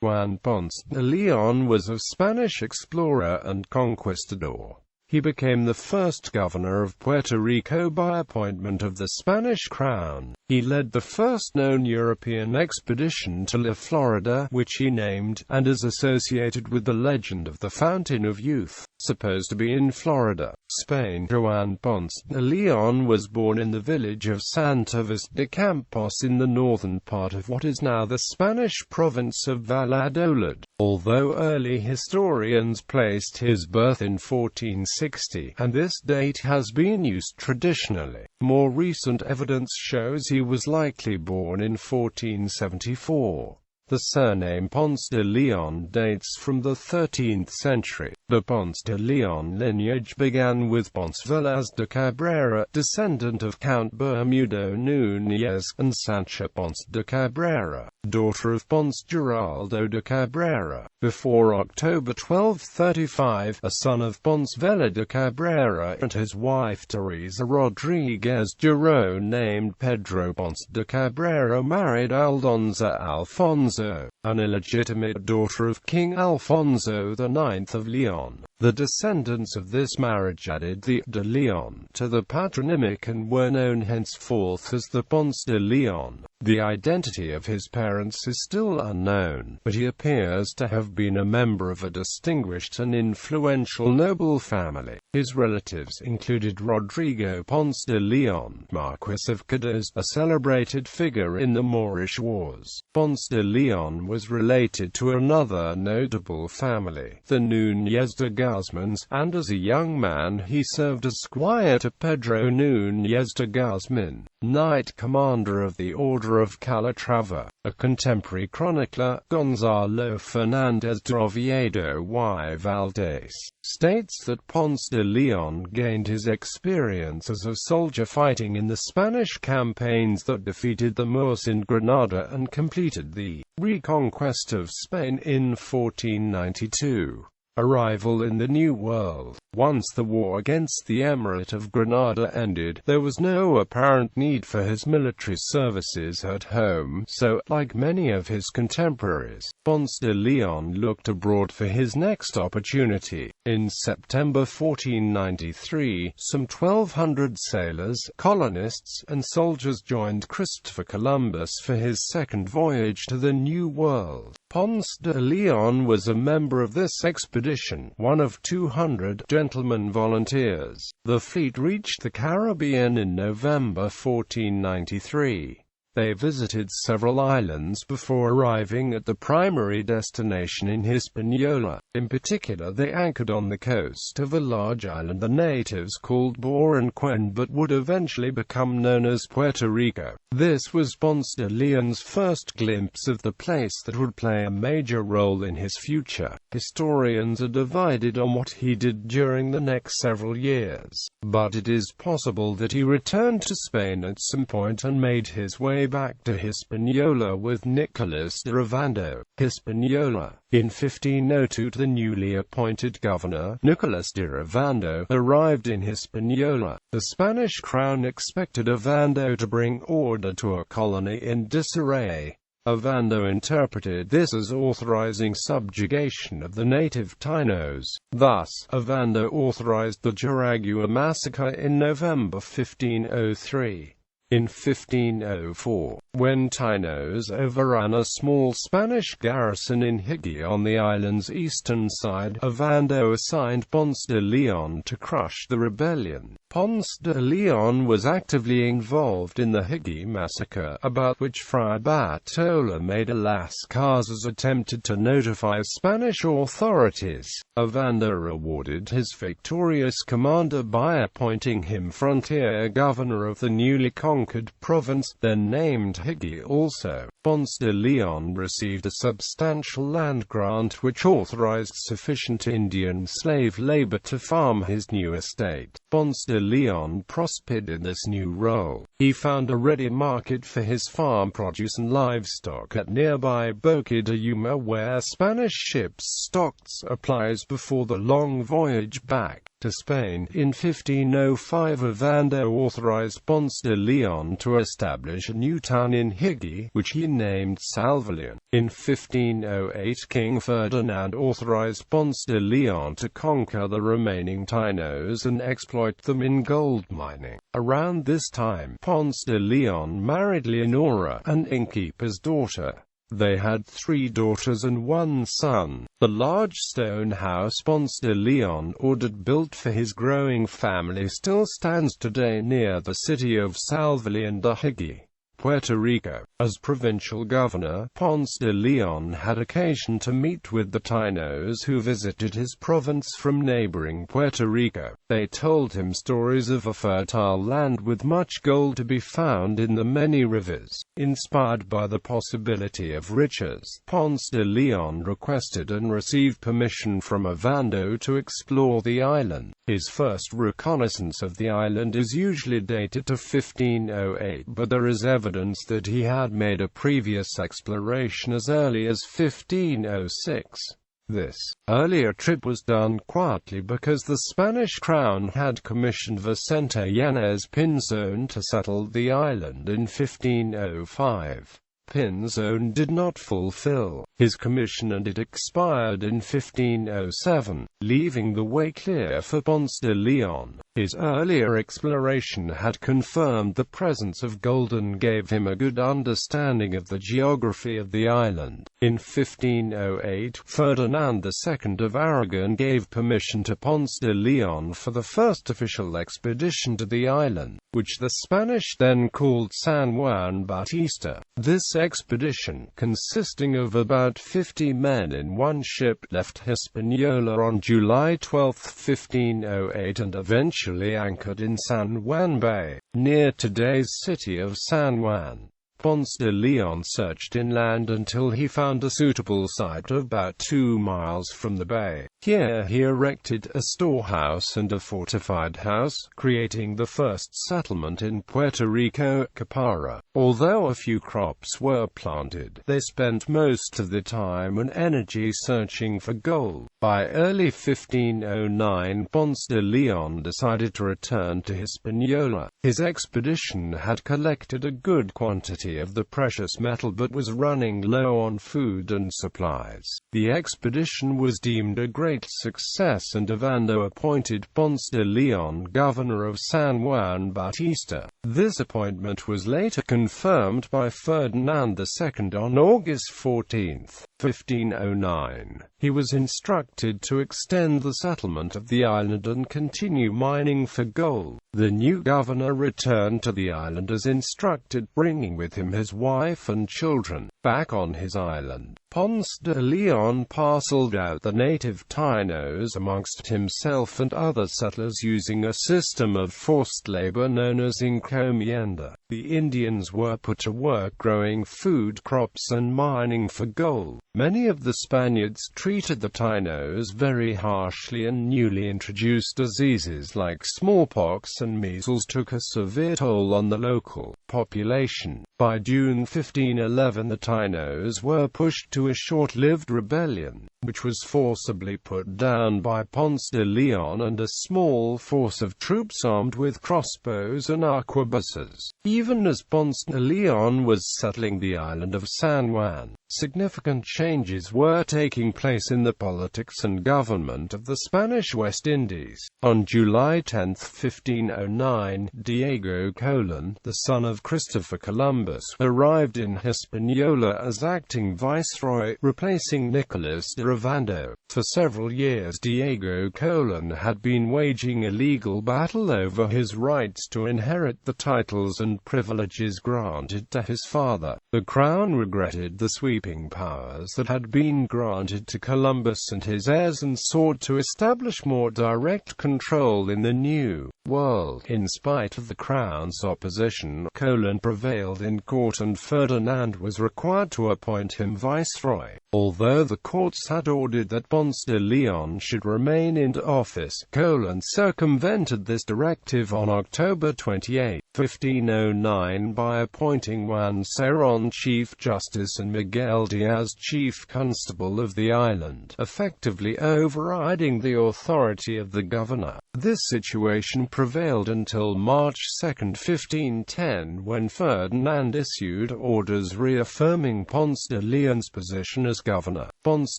Juan Ponce de León was a Spanish explorer and conquistador. He became the first governor of Puerto Rico by appointment of the Spanish crown. He led the first known European expedition to La Florida, which he named, and is associated with the legend of the Fountain of Youth, supposed to be in Florida, Spain. Juan Ponce de León was born in the village of Santa Vista de Campos in the northern part of what is now the Spanish province of Valladolid. Although early historians placed his birth in 1460, and this date has been used traditionally, more recent evidence shows he was likely born in 1474. The surname Ponce de León dates from the 13th century. The Ponce de León lineage began with Ponce Velázquez de Cabrera, descendant of Count Bermudo Núñez, and Sancha Ponce de Cabrera, daughter of Ponce Geraldo de Cabrera. Before October 1235, a son of Ponce Vela de Cabrera and his wife Teresa Rodriguez Girón named Pedro Ponce de Cabrera married Aldonza Alfonso, an illegitimate daughter of King Alfonso IX of Leon. The descendants of this marriage added the de León to the patronymic and were known henceforth as the Ponce de León. The identity of his parents is still unknown, but he appears to have been a member of a distinguished and influential noble family. His relatives included Rodrigo Ponce de León, Marquis of Cádiz, a celebrated figure in the Moorish Wars. Ponce de León was related to another notable family, the Núñez de Guzmans, and as a young man he served as squire to Pedro Núñez de Guzman, Knight Commander of the Order of Calatrava. A contemporary chronicler, Gonzalo Fernández de Oviedo y Valdés, states that Ponce de León gained his experience as a soldier fighting in the Spanish campaigns that defeated the Moors in Granada and completed the reconquest of Spain in 1492. Arrival in the New World. Once the war against the Emirate of Granada ended, there was no apparent need for his military services at home, so, like many of his contemporaries, Ponce de León looked abroad for his next opportunity. In September 1493, some 1,200 sailors, colonists, and soldiers joined Christopher Columbus for his second voyage to the New World. Ponce de León was a member of this expedition, one of 200 gentlemen volunteers. The fleet reached the Caribbean in November 1493. They visited several islands before arriving at the primary destination in Hispaniola. In particular, they anchored on the coast of a large island the natives called Boronquén but would eventually become known as Puerto Rico. This was Ponce de León's first glimpse of the place that would play a major role in his future. Historians are divided on what he did during the next several years, but it is possible that he returned to Spain at some point and made his way back to Hispaniola with Nicolas de Ovando. Hispaniola. In 1502 the newly appointed governor, Nicolas de Ovando, arrived in Hispaniola. The Spanish crown expected Ovando to bring order to a colony in disarray. Ovando interpreted this as authorizing subjugation of the native Tainos. Thus, Ovando authorized the Jaragua massacre in November 1503. In 1504, when Tainos overran a small Spanish garrison in Higüey on the island's eastern side, Ovando assigned Ponce de León to crush the rebellion. Ponce de León was actively involved in the Higüey massacre, about which Fray Bartolomé de las Casas attempted to notify Spanish authorities. Ovando rewarded his victorious commander by appointing him frontier governor of the newly conquered province, then named Higüey also. Ponce de León received a substantial land grant which authorized sufficient Indian slave labor to farm his new estate. Ponce de León prospered in this new role. He found a ready market for his farm produce and livestock at nearby Boca de Yuma, where Spanish ships stocked supplies before the long voyage back. to Spain. In 1505 Ovando authorized Ponce de León to establish a new town in Higi, which he named Salvalian. In 1508 King Ferdinand authorized Ponce de León to conquer the remaining Tainos and exploit them in gold mining. Around this time, Ponce de León married Leonora, an innkeeper's daughter. They had 3 daughters and 1 son. The large stone house Ponce de León ordered built for his growing family still stands today near the city of Salvalian de Higi, Puerto Rico. As provincial governor, Ponce de León had occasion to meet with the Tainos who visited his province from neighboring Puerto Rico. They told him stories of a fertile land with much gold to be found in the many rivers. Inspired by the possibility of riches, Ponce de León requested and received permission from Ovando to explore the island. His first reconnaissance of the island is usually dated to 1508, but there is evidence that he had made a previous exploration as early as 1506. This earlier trip was done quietly because the Spanish crown had commissioned Vicente Yanez Pinzon to settle the island in 1505. Pinzon did not fulfill his commission and it expired in 1507, leaving the way clear for Ponce de León. His earlier exploration had confirmed the presence of gold and gave him a good understanding of the geography of the island. In 1508, Ferdinand II of Aragon gave permission to Ponce de León for the first official expedition to the island, which the Spanish then called San Juan Bautista. This expedition, consisting of about 50 men in one ship, left Hispaniola on July 12, 1508 and eventually anchored in San Juan Bay, near today's city of San Juan. Ponce de León searched inland until he found a suitable site about 2 miles from the bay. Here he erected a storehouse and a fortified house, creating the first settlement in Puerto Rico, Capara. Although a few crops were planted, they spent most of the time and energy searching for gold. By early 1509, Ponce de León decided to return to Hispaniola. His expedition had collected a good quantity of the precious metal but was running low on food and supplies. The expedition was deemed a great success and Ovando appointed Ponce de León governor of San Juan Bautista. This appointment was later confirmed by Ferdinand II on August 14, 1509. He was instructed to extend the settlement of the island and continue mining for gold. The new governor returned to the island as instructed, bringing with him his wife and children. Back on his island, Ponce de León parceled out the native Tainos amongst himself and other settlers using a system of forced labor known as encomienda. The Indians were put to work growing food crops and mining for gold. Many of the Spaniards treated the Tainos very harshly and newly introduced diseases like smallpox and measles took a severe toll on the local population. By June 1511 the Tainos were pushed to a short-lived rebellion, which was forcibly put down by Ponce de León and a small force of troops armed with crossbows and arquebuses. Even as Ponce de León was settling the island of San Juan, significant changes were taking place in the politics and government of the Spanish West Indies. On July 10, 1509, Diego Colon, the son of Christopher Columbus, arrived in Hispaniola as acting viceroy, replacing Nicolas de Ovando. For several years Diego Colon had been waging a legal battle over his rights to inherit the titles and privileges granted to his father. The crown regretted the sweeping powers that had been granted to Columbus and his heirs and sought to establish more direct control in the New World. In spite of the crown's opposition, Colon prevailed in court and Ferdinand was required to appoint him viceroy. Although the courts had ordered that Ponce de León should remain in office, Colon circumvented this directive on October 28, 1509 by appointing Juan Cerón Chief Justice and Miguel Diaz Chief Constable of the island, effectively overriding the authority of the governor. This situation prevailed until March 2, 1510, when Ferdinand issued orders reaffirming Ponce de León's position as governor. Ponce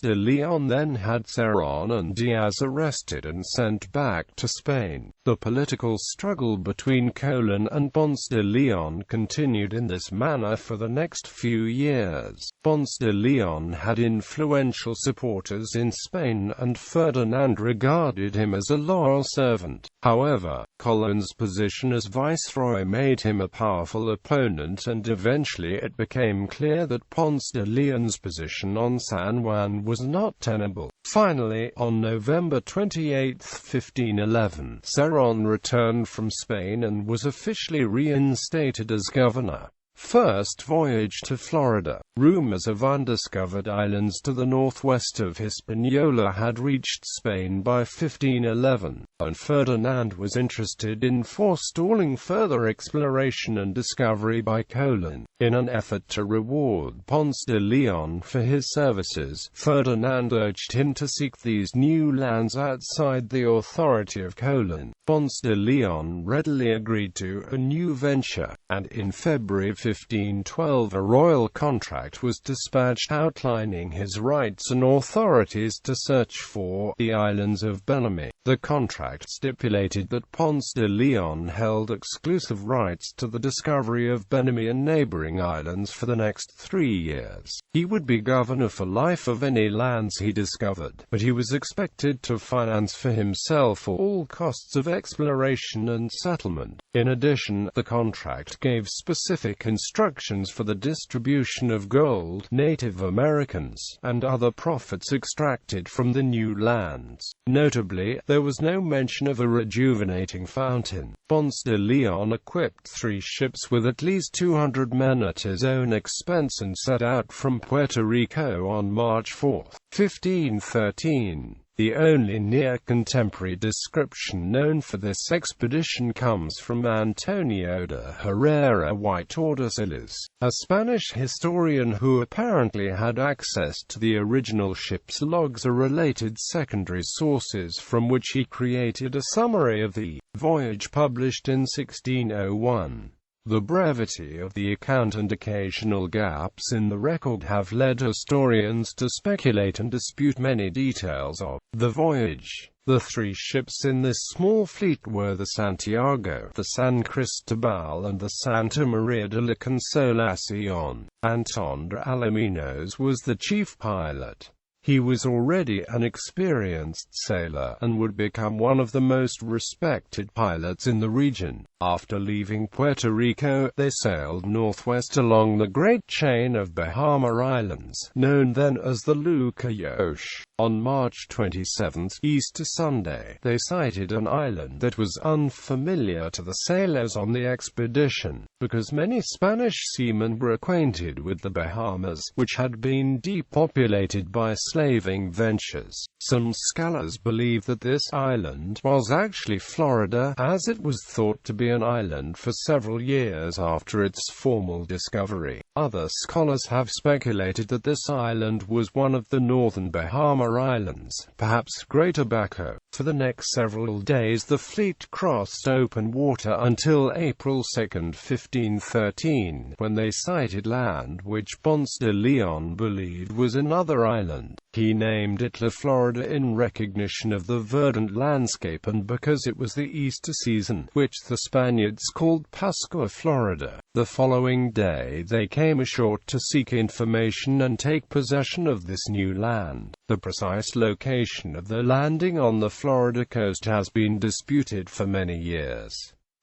de León then had Cerón and Diaz arrested and sent back to Spain. The political struggle between Colón and Ponce de León continued in this manner for the next few years. Ponce de León had influential supporters in Spain, and Ferdinand regarded him as a loyal servant. However, Colón's position as viceroy made him a powerful opponent, and eventually it became clear that Ponce de León's position on San Juan was not tenable. Finally, on November 28, 1511, Cerón returned from Spain and was officially reinstated as governor. First voyage to Florida. Rumors of undiscovered islands to the northwest of Hispaniola had reached Spain by 1511, and Ferdinand was interested in forestalling further exploration and discovery by Colón. In an effort to reward Ponce de León for his services, Ferdinand urged him to seek these new lands outside the authority of Colón. Ponce de León readily agreed to a new venture, and in February 1512 a royal contract was dispatched outlining his rights and authorities to search for the islands of Bellamy. The contract stipulated that Ponce de León held exclusive rights to the discovery of Bellamy and neighboring islands for the next 3 years. He would be governor for life of any lands he discovered, but he was expected to finance for himself all costs of exploration and settlement. In addition, the contract gave specific instructions for the distribution of gold, Native Americans, and other profits extracted from the new lands. Notably, there was no mention of a rejuvenating fountain. Ponce de León equipped 3 ships with at least 200 men at his own expense and set out from Puerto Rico on March 4, 1513. The only near-contemporary description known for this expedition comes from Antonio de Herrera y Tordesillas, a Spanish historian who apparently had access to the original ship's logs or related secondary sources, from which he created a summary of the voyage published in 1601. The brevity of the account and occasional gaps in the record have led historians to speculate and dispute many details of the voyage. The 3 ships in this small fleet were the Santiago, the San Cristobal, and the Santa Maria de la Consolación. Antón de Alaminos was the chief pilot. He was already an experienced sailor, and would become one of the most respected pilots in the region. After leaving Puerto Rico, they sailed northwest along the great chain of Bahama Islands, known then as the Lucayos. On March 27, Easter Sunday, they sighted an island that was unfamiliar to the sailors on the expedition, because many Spanish seamen were acquainted with the Bahamas, which had been depopulated by slaving ventures. Some scholars believe that this island was actually Florida, as it was thought to be an island for several years after its formal discovery. Other scholars have speculated that this island was one of the northern Bahama Islands, perhaps Greater Baco. For the next several days the fleet crossed open water until April 2, 1513, when they sighted land which Ponce de León believed was another island. He named it La Florida in recognition of the verdant landscape and because it was the Easter season, which the Spaniards called Pascua Florida. The following day they came ashore to seek information and take possession of this new land. The precise location of the landing on the Florida coast has been disputed for many years.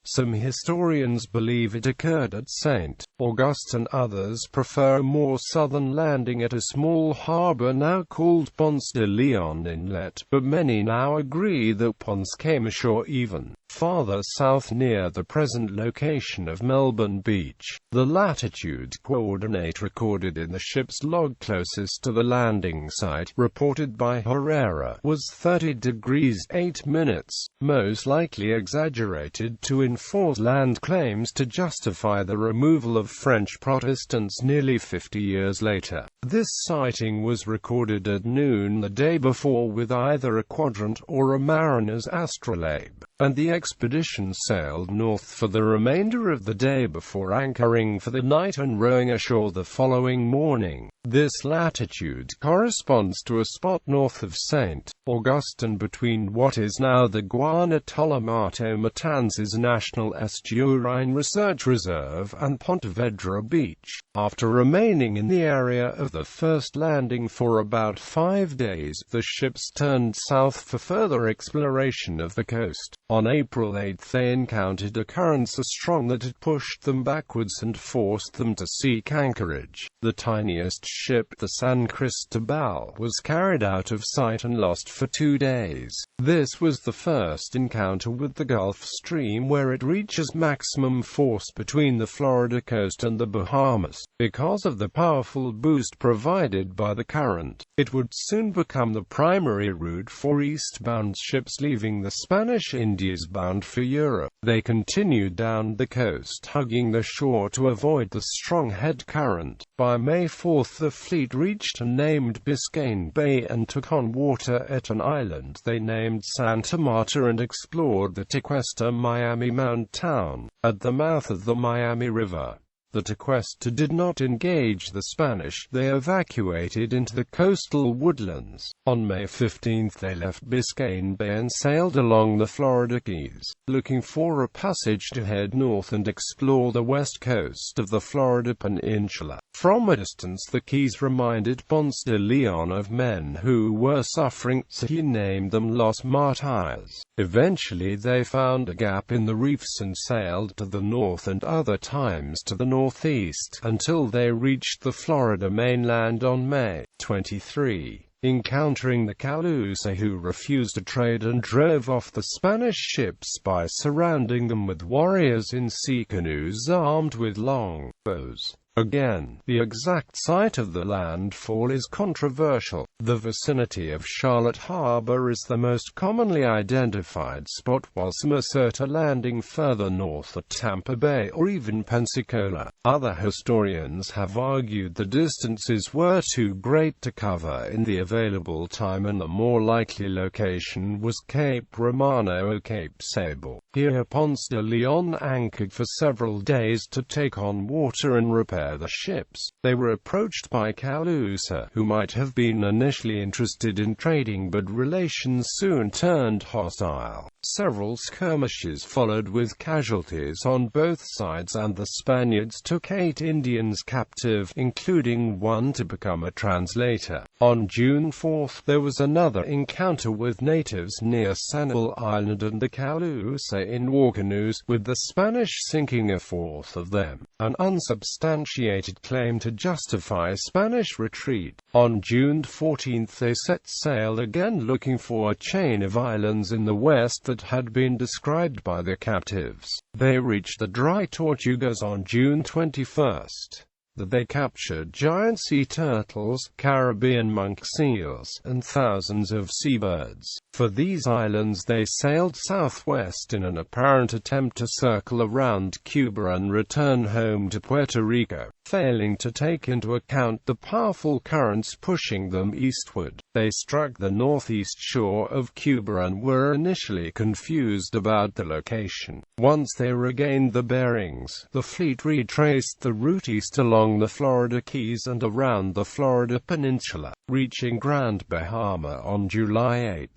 Some historians believe it occurred at St. Augustine, others prefer a more southern landing at a small harbor now called Ponce de León Inlet, but many now agree that Ponce came ashore even farther south near the present location of Melbourne Beach. The latitude coordinate recorded in the ship's log closest to the landing site, reported by Herrera, was 30 degrees 8 minutes, most likely exaggerated to reinforced land claims to justify the removal of French Protestants nearly 50 years later. This sighting was recorded at noon the day before with either a quadrant or a mariner's astrolabe, and the expedition sailed north for the remainder of the day before anchoring for the night and rowing ashore the following morning. This latitude corresponds to a spot north of St. Augustine between what is now the Guantanamo Matanzas National Estuarine Research Reserve and Pontevedra Beach. After remaining in the area of the first landing for about 5 days, the ships turned south for further exploration of the coast. On April 8 they encountered a current so strong that it pushed them backwards and forced them to seek anchorage. The tiniest ship, the San Cristobal, was carried out of sight and lost for 2 days. This was the first encounter with the Gulf Stream where it reaches maximum force between the Florida coast and the Bahamas. Because of the powerful boost provided by the current, it would soon become the primary route for eastbound ships leaving the Spanish Indies bound for Europe. They continued down the coast, hugging the shore to avoid the strong head current. By May 4 the fleet reached a named Biscayne Bay and took on water at an island they named Santa Marta and explored the Tequesta Miami Mound town, at the mouth of the Miami River. The Tequesta did not engage the Spanish. They evacuated into the coastal woodlands. On May 15 they left Biscayne Bay and sailed along the Florida Keys, looking for a passage to head north and explore the west coast of the Florida Peninsula. From a distance the Keys reminded Ponce de León of men who were suffering, so he named them Los Martires. Eventually they found a gap in the reefs and sailed to the north and other times to the northeast, until they reached the Florida mainland on May 23. Encountering the Calusa, who refused to trade and drove off the Spanish ships by surrounding them with warriors in sea canoes armed with long bows. Again, the exact site of the landfall is controversial. The vicinity of Charlotte Harbor is the most commonly identified spot, while some assert a landing further north at Tampa Bay or even Pensacola. Other historians have argued the distances were too great to cover in the available time and the more likely location was Cape Romano or Cape Sable. Here Ponce de León anchored for several days to take on water and repair the ships. They were approached by Calusa, who might have been initially interested in trading, but relations soon turned hostile. Several skirmishes followed with casualties on both sides, and the Spaniards took 8 Indians captive, including one to become a translator. On June 4, there was another encounter with natives near Sanibel Island and the Calusa in war canoes, with the Spanish sinking a fourth of them, an unsubstantiated claim to justify Spanish retreat. On June 14 they set sail again, looking for a chain of islands in the west that had been described by the captives. They reached the Dry Tortugas on June 21. They captured giant sea turtles, Caribbean monk seals, and thousands of seabirds. For these islands they sailed southwest in an apparent attempt to circle around Cuba and return home to Puerto Rico, failing to take into account the powerful currents pushing them eastward. They struck the northeast shore of Cuba and were initially confused about the location. Once they regained the bearings, the fleet retraced the route east along the Florida Keys and around the Florida Peninsula, reaching Grand Bahama on July 8.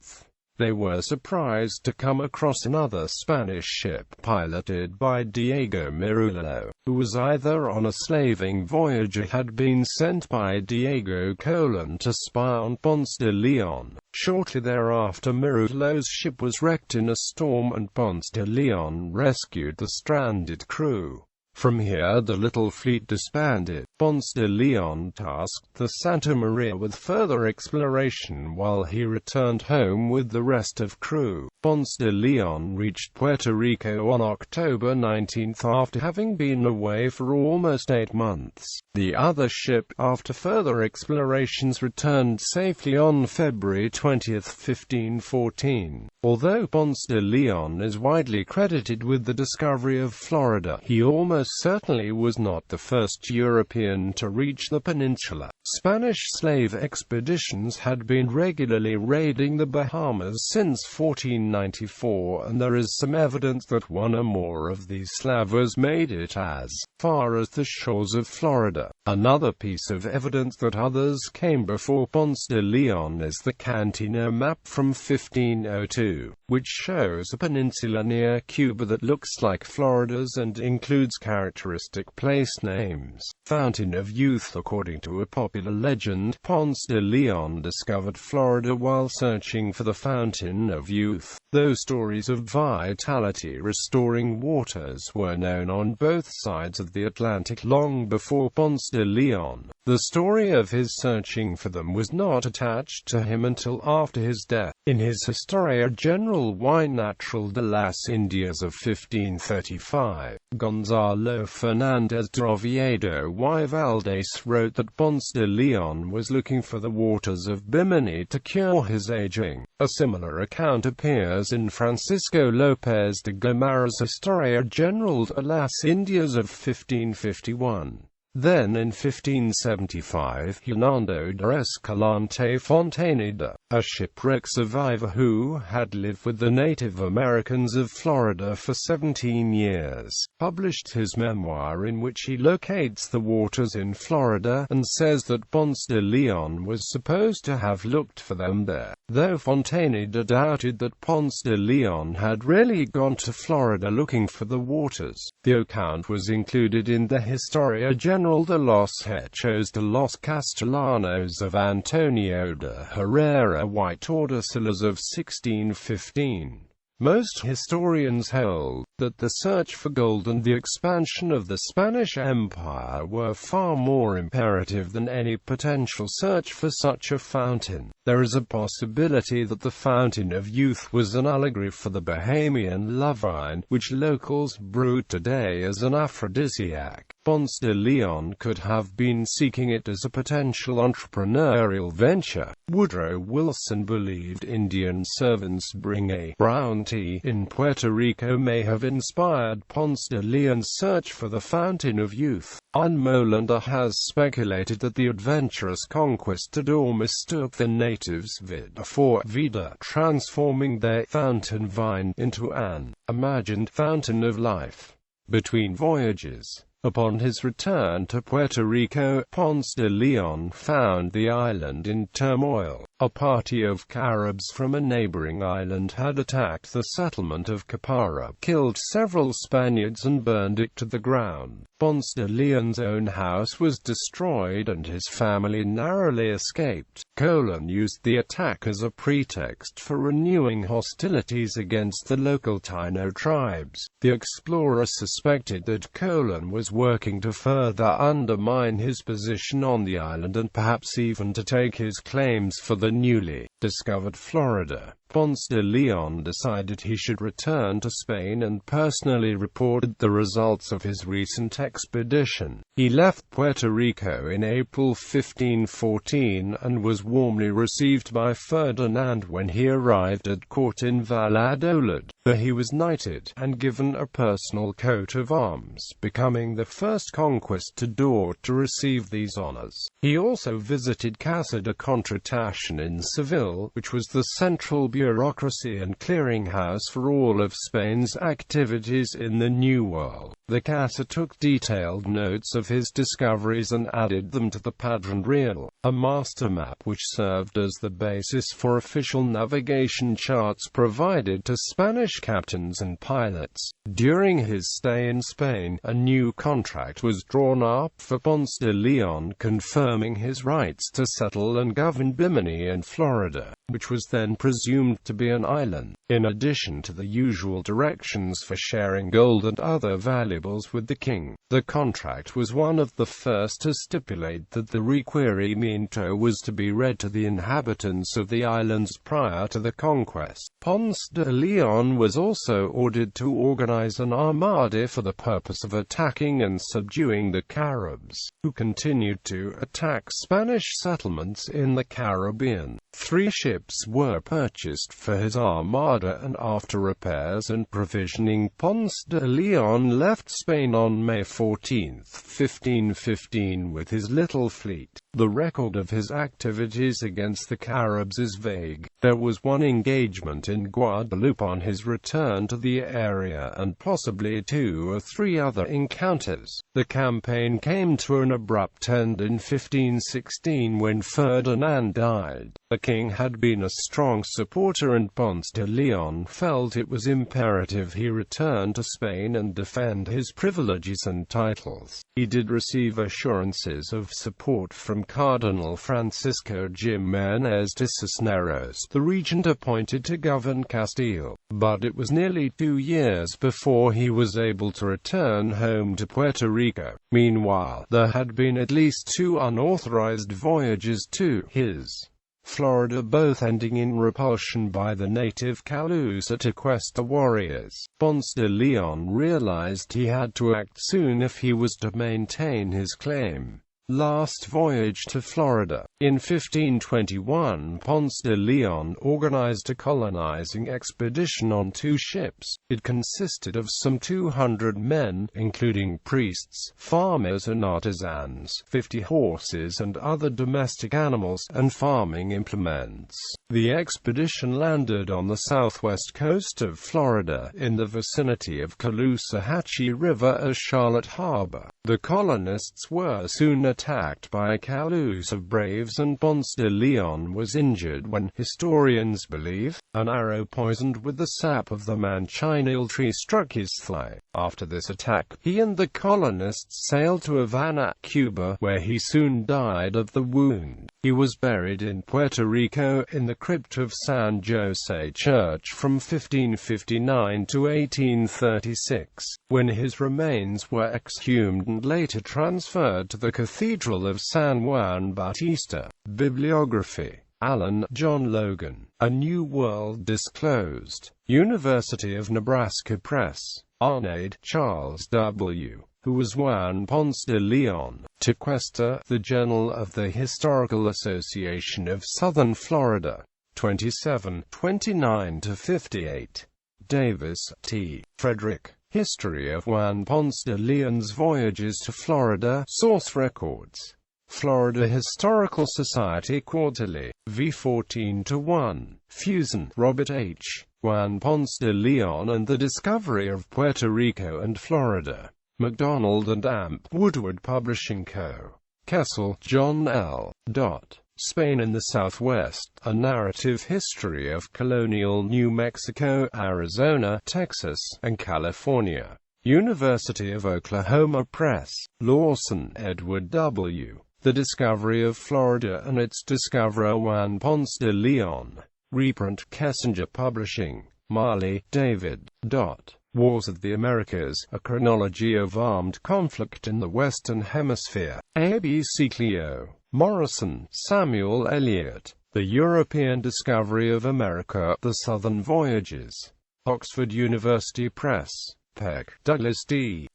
They were surprised to come across another Spanish ship piloted by Diego Mirullo, who was either on a slaving voyage or had been sent by Diego Colon to spy on Ponce de León. Shortly thereafter Mirullo's ship was wrecked in a storm and Ponce de León rescued the stranded crew. From here the little fleet disbanded. Ponce de León tasked the Santa Maria with further exploration while he returned home with the rest of crew. Ponce de León reached Puerto Rico on October 19 after having been away for almost 8 months. The other ship, after further explorations, returned safely on February 20, 1514. Although Ponce de León is widely credited with the discovery of Florida, he almost certainly was not the first European to reach the peninsula. Spanish slave expeditions had been regularly raiding the Bahamas since 1494, and there is some evidence that one or more of these slavers made it as far as the shores of Florida. Another piece of evidence that others came before Ponce de León is the Cantino map from 1502, which shows a peninsula near Cuba that looks like Florida's and includes characteristic place names. Fountain of Youth. According to a popular legend, Ponce de León discovered Florida while searching for the Fountain of Youth. Though stories of vitality restoring waters were known on both sides of the Atlantic long before Ponce de León, the story of his searching for them was not attached to him until after his death. In his Historia General y Natural de las Indias of 1535, Gonzalo Fernández de Oviedo y Valdés wrote that Ponce de León was looking for the waters of Bimini to cure his aging. A similar account appears in Francisco López de Gomara's Historia General de las Indias of 1551. Then in 1575, Hernando de Escalante Fontaineda, a shipwreck survivor who had lived with the Native Americans of Florida for 17 years, published his memoir in which he locates the waters in Florida, and says that Ponce de León was supposed to have looked for them there, though Fontaineda doubted that Ponce de León had really gone to Florida looking for the waters. The account was included in the Historia General de los Hechos de los Castellanos of Antonio de Herrera y Tordesillas of 1615. Most historians hold that the search for gold and the expansion of the Spanish Empire were far more imperative than any potential search for such a fountain. There is a possibility that the Fountain of Youth was an allegory for the Bahamian love wine, which locals brew today as an aphrodisiac. Ponce de León could have been seeking it as a potential entrepreneurial venture. Woodrow Wilson believed Indian servants bring a brown tea in Puerto Rico may have inspired Ponce de León's search for the Fountain of Youth. Anne Molander has speculated that the adventurous conquistador mistook the natives' vida for vida, transforming their fountain vine into an imagined fountain of life. Between voyages, upon his return to Puerto Rico, Ponce de León found the island in turmoil. A party of Caribs from a neighboring island had attacked the settlement of Capara, killed several Spaniards and burned it to the ground. Ponce de León's own house was destroyed and his family narrowly escaped. Colon used the attack as a pretext for renewing hostilities against the local Taino tribes. The explorer suspected that Colon was working to further undermine his position on the island and perhaps even to take his claims for the newly discovered Florida. Ponce de León decided he should return to Spain and personally reported the results of his recent expedition. He left Puerto Rico in April 1514 and was warmly received by Ferdinand when he arrived at court in Valladolid, where he was knighted and given a personal coat of arms, becoming the first conquistador to receive these honors. He also visited Casa de Contratación in Seville, which was the central bureaucracy and clearinghouse for all of Spain's activities in the New World. The Casa took detailed notes of his discoveries and added them to the Padrón Real, a master map which served as the basis for official navigation charts provided to Spanish captains and pilots. During his stay in Spain, a new contract was drawn up for Ponce de León confirming his rights to settle and govern Bimini and Florida. Florida, which was then presumed to be an island. In addition to the usual directions for sharing gold and other valuables with the king, the contract was one of the first to stipulate that the requerimiento was to be read to the inhabitants of the islands prior to the conquest. Ponce de León was also ordered to organize an armada for the purpose of attacking and subduing the Caribs, who continued to attack Spanish settlements in the Caribbean. 3 ships were purchased for his armada, and after repairs and provisioning, Ponce de León left Spain on May 14, 1515 with his little fleet. The record of his activities against the Caribs is vague. There was one engagement in Guadeloupe on his return to the area, and possibly 2 or 3 other encounters. The campaign came to an abrupt end in 1516 when Ferdinand died. The king had been a strong supporter, and Ponce de León felt it was imperative he return to Spain and defend his privileges and titles. He did receive assurances of support from Cardinal Francisco Jiménez de Cisneros, the regent appointed to govern Castile, but it was nearly 2 years before he was able to return home to Puerto Rico. Meanwhile, there had been at least 2 unauthorized voyages to his Florida, both ending in repulsion by the native Calusa Tequesta warriors. Ponce de León realized he had to act soon if he was to maintain his claim. Last voyage to Florida. In 1521, Ponce de León organized a colonizing expedition on 2 ships. It consisted of some 200 men, including priests, farmers and artisans, 50 horses and other domestic animals, and farming implements. The expedition landed on the southwest coast of Florida, in the vicinity of Caloosahatchee River as Charlotte Harbor. The colonists were soon attacked by Calusa braves, and Ponce de León was injured when, historians believe, an arrow poisoned with the sap of the manchineel tree struck his thigh. After this attack, he and the colonists sailed to Havana, Cuba, where he soon died of the wound. He was buried in Puerto Rico in the crypt of San Jose Church from 1559 to 1836, when his remains were exhumed and later transferred to the Cathedral of San Juan Bautista. Bibliography. Allen, John Logan. A New World Disclosed. University of Nebraska Press. Arnade, Charles W., who was Juan Ponce de León. Tequesta, The Journal of the Historical Association of Southern Florida. 27, 29-58. Davis, T. Frederick. History of Juan Ponce de León's Voyages to Florida. Source Records. Florida Historical Society Quarterly. V. 14-1. Fusen, Robert H. Juan Ponce de León and the Discovery of Puerto Rico and Florida. MacDonald and Amp. Woodward Publishing Co. Kessel, John L. Spain in the Southwest, A Narrative History of Colonial New Mexico, Arizona, Texas, and California. University of Oklahoma Press. Lawson, Edward W. The Discovery of Florida and its Discoverer Juan Ponce de León. Reprint, Kessinger Publishing. Marley, David. Wars of the Americas, A Chronology of Armed Conflict in the Western Hemisphere. ABC Clio. Morrison, Samuel Eliot. The European Discovery of America, The Southern Voyages. Oxford University Press. Peck, Douglas D.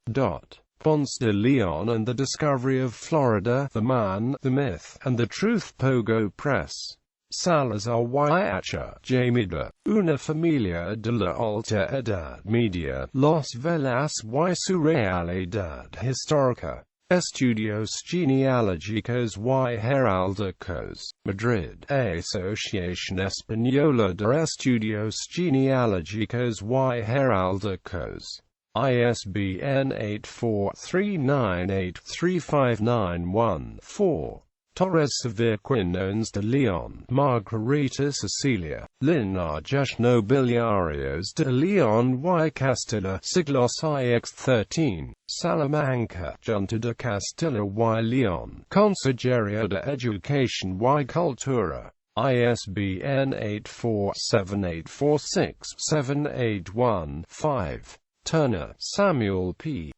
Ponce de León and the Discovery of Florida, The Man, the Myth, and the Truth. Pogo Press. Salazar y Acha, Jamida, Una Familia de la Alta Edad Media, Los Velas y su Realidad Histórica. Estudios Genealógicos y Heráldigos, Madrid. Asociación Española de Estudios Genealógicos y Heráldigos. ISBN 8439835914. Torres Severe Quinones de León. Margarita Cecilia. Linajes Nobiliarios de León y Castilla. Siglos IX13. Salamanca. Junta de Castilla y León. Consejería de Educación y Cultura. ISBN 8478467815. Turner, Samuel P.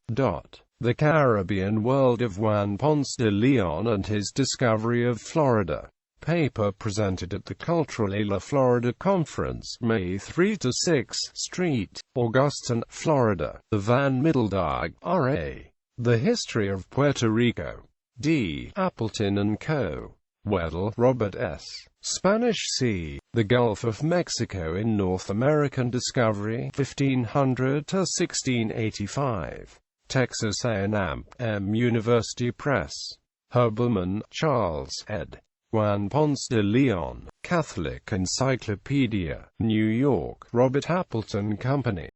The Caribbean World of Juan Ponce de León and His Discovery of Florida. Paper presented at the Cultural Florida Conference, May 3–6, St. Augustine, Florida. The Van Middeldag, R.A. The History of Puerto Rico. D. Appleton & Co. Weddell, Robert S. Spanish Sea, the Gulf of Mexico in North American Discovery, 1500–1685. Texas A&M University Press. Herbelman, Charles, ed. Juan Ponce de León, Catholic Encyclopedia, New York, Robert Appleton Company.